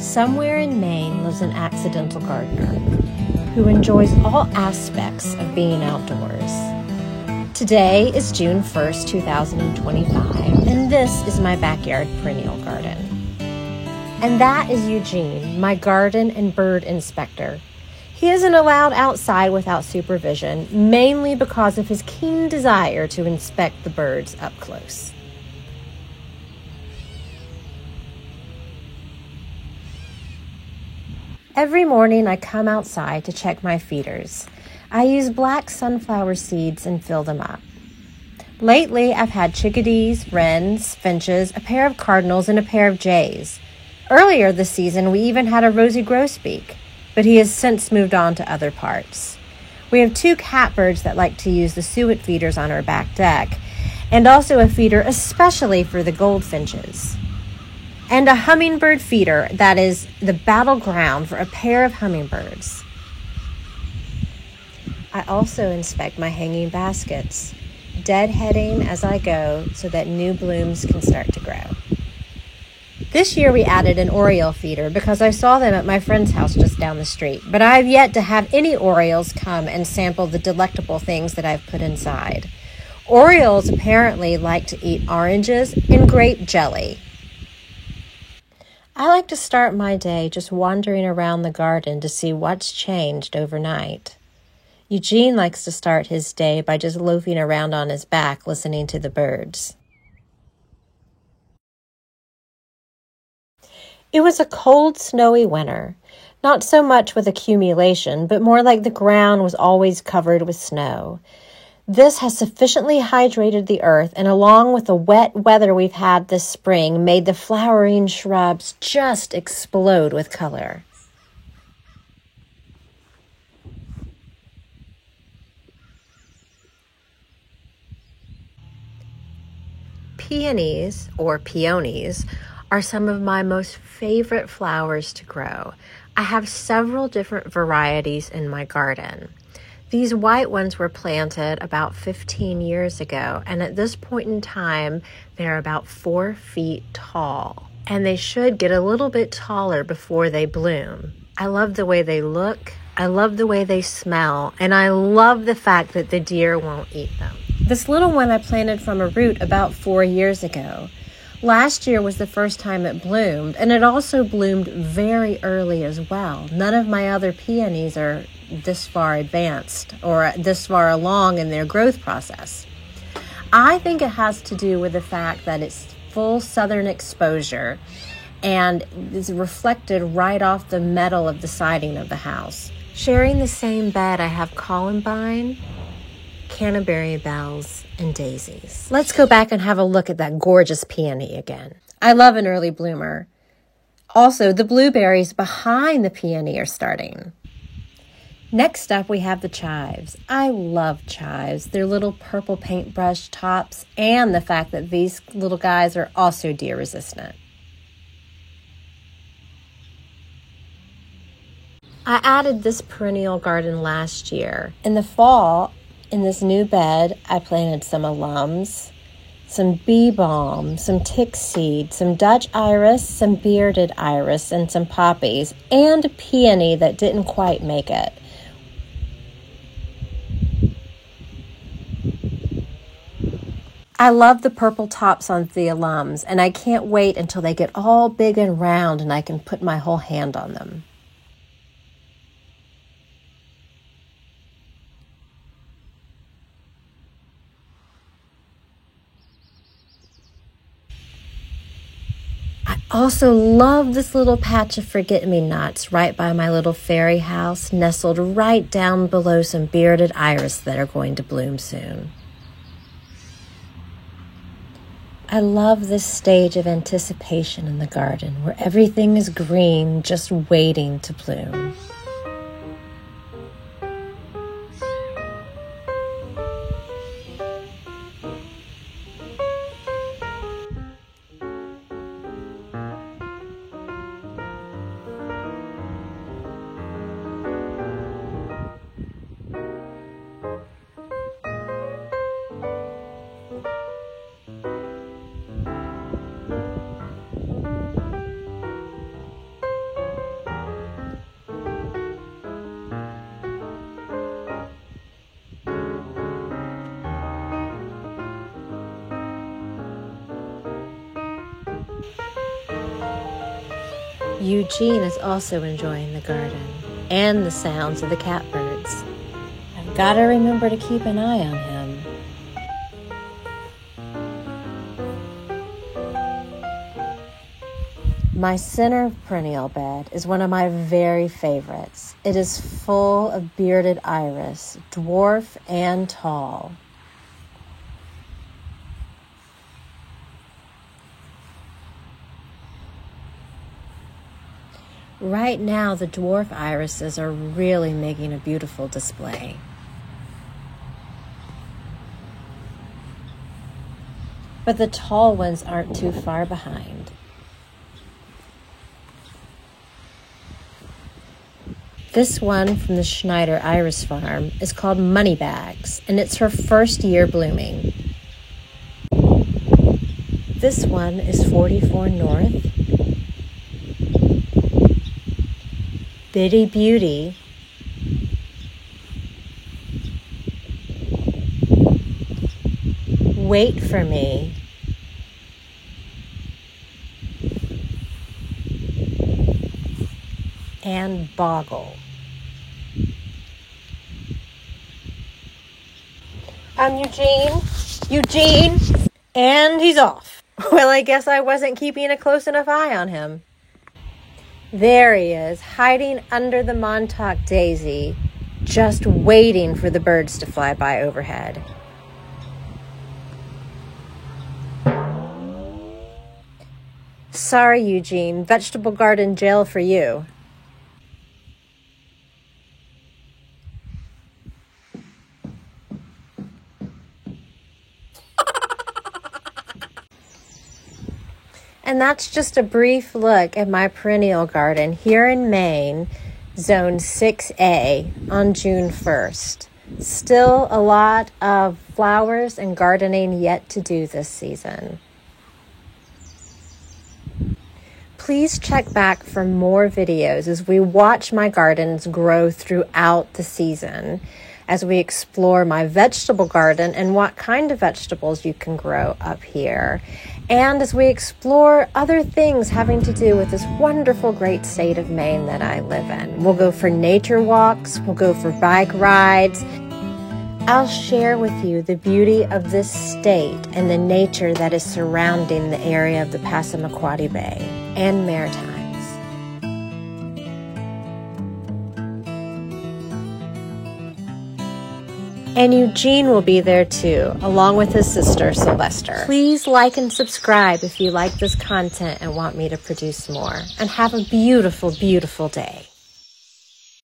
Somewhere in Maine lives an accidental gardener who enjoys all aspects of being outdoors. Today is June 1st, 2025, and this is my backyard perennial garden. And that is Eugene, my garden and bird inspector. He isn't allowed outside without supervision, mainly because of his keen desire to inspect the birds up close. Every morning I come outside to check my feeders. I use black sunflower seeds and fill them up. Lately, I've had chickadees, wrens, finches, a pair of cardinals, and a pair of jays. Earlier this season, we even had a rosy grosbeak, but he has since moved on to other parts. We have 2 catbirds that like to use the suet feeders on our back deck, and also a feeder especially for the goldfinches. And a hummingbird feeder that is the battleground for a pair of hummingbirds. I also inspect my hanging baskets, deadheading as I go so that new blooms can start to grow. This year we added an oriole feeder because I saw them at my friend's house just down the street, but I have yet to have any orioles come and sample the delectable things that I've put inside. Orioles apparently like to eat oranges and grape jelly. I like to start my day just wandering around the garden to see what's changed overnight. Eugene likes to start his day by just loafing around on his back listening to the birds. It was a cold, snowy winter, not so much with accumulation, but more like the ground was always covered with snow. This has sufficiently hydrated the earth, and along with the wet weather we've had this spring, made the flowering shrubs just explode with color. Peonies, or peonies, are some of my most favorite flowers to grow. I have several different varieties in my garden. These white ones were planted about 15 years ago, and at this point in time, they're about 4 feet tall. And they should get a little bit taller before they bloom. I love the way they look, I love the way they smell, and I love the fact that the deer won't eat them. This little one I planted from a root about 4 years ago. Last year was the first time it bloomed, and it also bloomed very early as well. None of my other peonies are this far advanced or this far along in their growth process. I think it has to do with the fact that it's full southern exposure and is reflected right off the metal of the siding of the house. Sharing the same bed, I have columbine, canterbury bells, and daisies. Let's go back and have a look at that gorgeous peony again. I love an early bloomer. Also, the blueberries behind the peony are starting. Next up, we have the chives. I love chives. Their little purple paintbrush tops and the fact that these little guys are also deer resistant. I added this perennial garden last year. In the fall, in this new bed, I planted some alums, some bee balm, some tick seed, some Dutch iris, some bearded iris, and some poppies, and a peony that didn't quite make it. I love the purple tops on the alums, and I can't wait until they get all big and round and I can put my whole hand on them. I also love this little patch of forget-me-nots right by my little fairy house, nestled right down below some bearded iris that are going to bloom soon. I love this stage of anticipation in the garden where everything is green, just waiting to bloom. Eugene is also enjoying the garden and the sounds of the catbirds. I've got to remember to keep an eye on him. My center perennial bed is one of my very favorites. It is full of bearded iris, dwarf and tall. Right now, the dwarf irises are really making a beautiful display. But the tall ones aren't too far behind. This one from the Schneider Iris Farm is called Moneybags, and it's her first year blooming. This one is 44 North. Bitty Beauty, Wait for Me, and Boggle. Eugene, and he's off. Well, I guess I wasn't keeping a close enough eye on him. There he is, hiding under the Montauk daisy, just waiting for the birds to fly by overhead. Sorry, Eugene, vegetable garden jail for you. And that's just a brief look at my perennial garden here in Maine, Zone 6A, on June 1st. Still a lot of flowers and gardening yet to do this season. Please check back for more videos as we watch my gardens grow throughout the season, as we explore my vegetable garden and what kind of vegetables you can grow up here, and as we explore other things having to do with this wonderful great state of Maine that I live in. We'll go for nature walks, we'll go for bike rides. I'll share with you the beauty of this state and the nature that is surrounding the area of the Passamaquoddy Bay and Maritimes. And Eugene will be there too, along with his sister, Sylvester. Please like and subscribe if you like this content and want me to produce more. And have a beautiful, beautiful day.